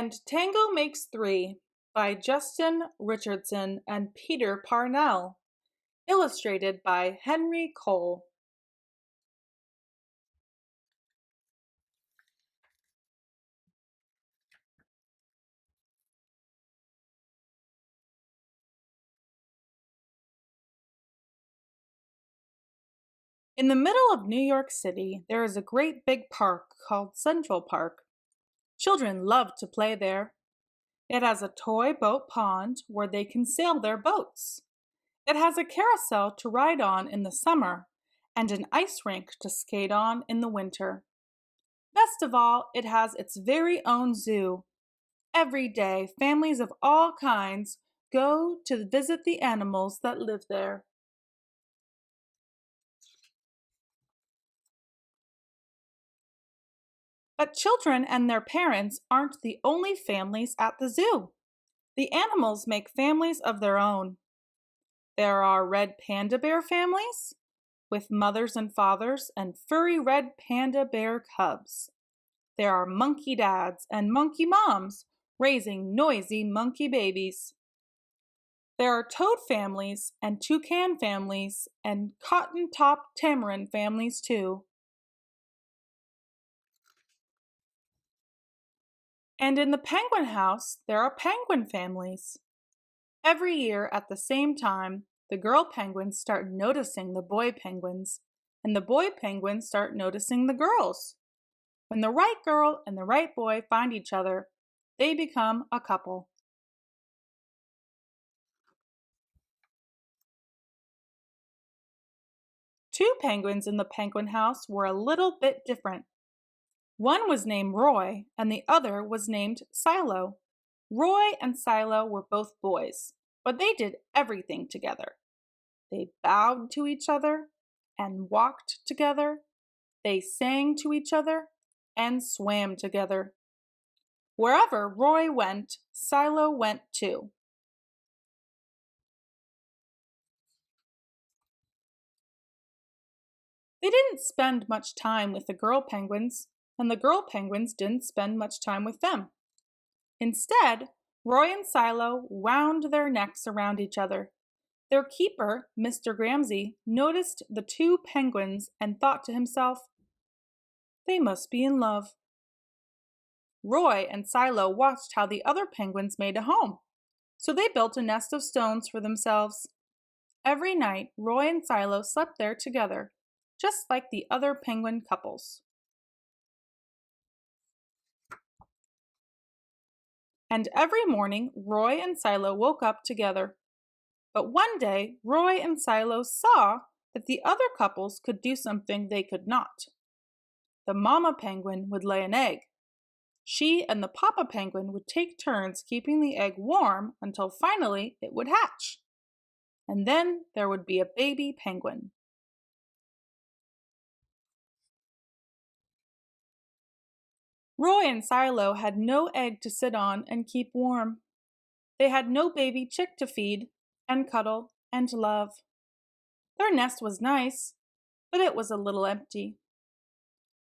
And Tango Makes Three by Justin Richardson and Peter Parnell, illustrated by Henry Cole. In the middle of New York City, there is a great big park called Central Park. Children love to play there. It has a toy boat pond where they can sail their boats. It has a carousel to ride on in the summer and an ice rink to skate on in the winter. Best of all, it has its very own zoo. Every day, families of all kinds go to visit the animals that live there. But children and their parents aren't the only families at the zoo. The animals make families of their own. There are red panda bear families with mothers and fathers and furry red panda bear cubs. There are monkey dads and monkey moms raising noisy monkey babies. There are toad families and toucan families and cotton-top tamarin families too. And in the penguin house, there are penguin families. Every year at the same time, the girl penguins start noticing the boy penguins, and the boy penguins start noticing the girls. When the right girl and the right boy find each other, they become a couple. Two penguins in the penguin house were a little bit different. One was named Roy and the other was named Silo. Roy and Silo were both boys, but they did everything together. They bowed to each other and walked together. They sang to each other and swam together. Wherever Roy went, Silo went too. They didn't spend much time with the girl penguins, and the girl penguins didn't spend much time with them. Instead, Roy and Silo wound their necks around each other. Their keeper, Mr. Gramsci, noticed the two penguins and thought to himself, "They must be in love." Roy and Silo watched how the other penguins made a home, so they built a nest of stones for themselves. Every night, Roy and Silo slept there together, just like the other penguin couples. And every morning, Roy and Silo woke up together. But one day, Roy and Silo saw that the other couples could do something they could not. The mama penguin would lay an egg. She and the papa penguin would take turns keeping the egg warm until finally it would hatch. And then there would be a baby penguin. Roy and Silo had no egg to sit on and keep warm. They had no baby chick to feed and cuddle and love. Their nest was nice, but it was a little empty.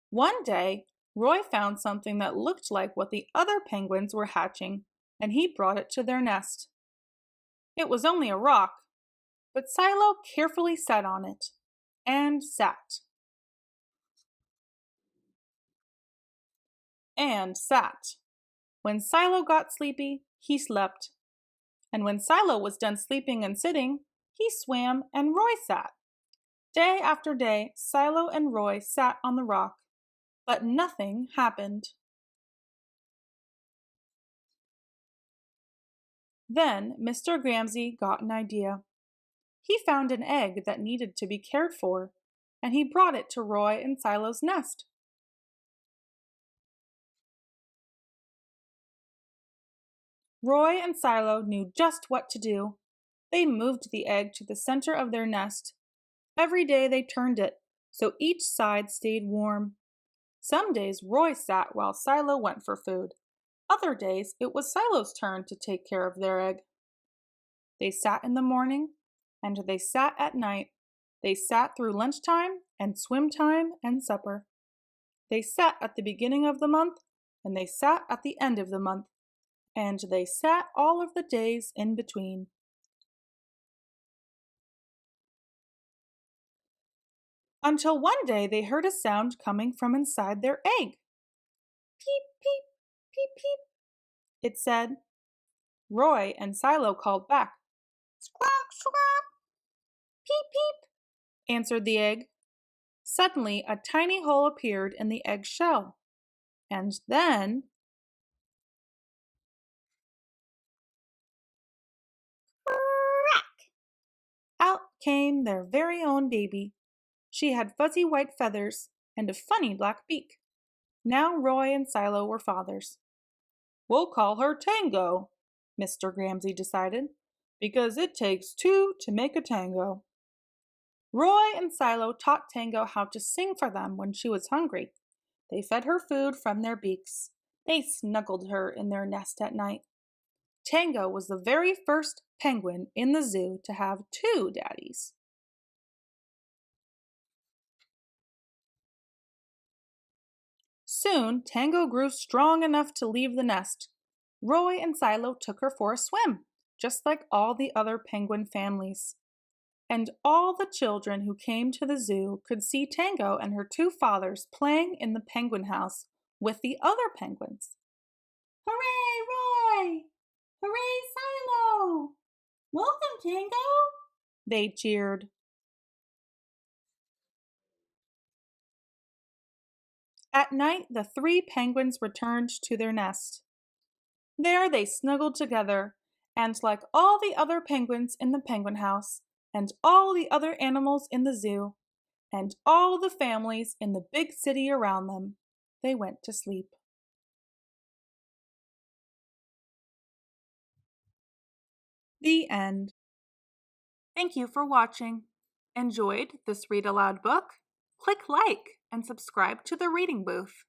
One day, Roy found something that looked like what the other penguins were hatching, and he brought it to their nest. It was only a rock, but Silo carefully sat on it and sat. And sat. When Silo got sleepy, he slept. And when Silo was done sleeping and sitting, he swam and Roy sat. Day after day, Silo and Roy sat on the rock, but nothing happened. Then Mr. Gramsci got an idea. He found an egg that needed to be cared for, and he brought it to Roy and Silo's nest. Roy and Silo knew just what to do. They moved the egg to the center of their nest. Every day they turned it, so each side stayed warm. Some days Roy sat while Silo went for food. Other days it was Silo's turn to take care of their egg. They sat in the morning, and they sat at night. They sat through lunchtime and swim time and supper. They sat at the beginning of the month, and they sat at the end of the month, and they sat all of the days in between. Until one day they heard a sound coming from inside their egg. Peep, peep, peep, peep, it said. Roy and Silo called back. Squawk, squawk, peep, peep, answered the egg. Suddenly, a tiny hole appeared in the egg shell. And then, crack! Out came their very own baby. She had fuzzy white feathers and a funny black beak. Now Roy and Silo were fathers. "We'll call her Tango," Mr. Ramsay decided, "because it takes two to make a tango." Roy and Silo taught Tango how to sing for them when she was hungry. They fed her food from their beaks. They snuggled her in their nest at night. Tango was the very first penguin in the zoo to have two daddies. Soon, Tango grew strong enough to leave the nest. Roy and Silo took her for a swim, just like all the other penguin families. And all the children who came to the zoo could see Tango and her two fathers playing in the penguin house with the other penguins. "Hooray, Roy! Hooray, Silo! Welcome, Tango!" they cheered. At night, the three penguins returned to their nest. There they snuggled together, and like all the other penguins in the penguin house, and all the other animals in the zoo, and all the families in the big city around them, they went to sleep. The end. Thank you for watching. Enjoyed this Read Aloud book? Click like and subscribe to the Reading Booth.